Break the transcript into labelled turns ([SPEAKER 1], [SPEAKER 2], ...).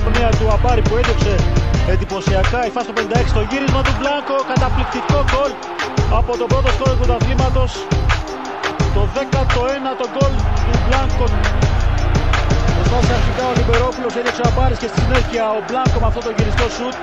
[SPEAKER 1] γωνία του Αμπάρη που έδιωξε εντυπωσιακά. Η φάση στο 56, το γύρισμα του Μπλάνκο, καταπληκτικό γκολ από τον πρώτο σκόρερ του πρωταθλήματος. Το 19ο γκολ του Μπλάνκο. Προσπάθησε αρχικά ο Λιμπερόπουλος, έδιωξε ο Αμπάρης και στη συνέχεια ο Μπλάνκο με αυτό το γυριστό σουτ.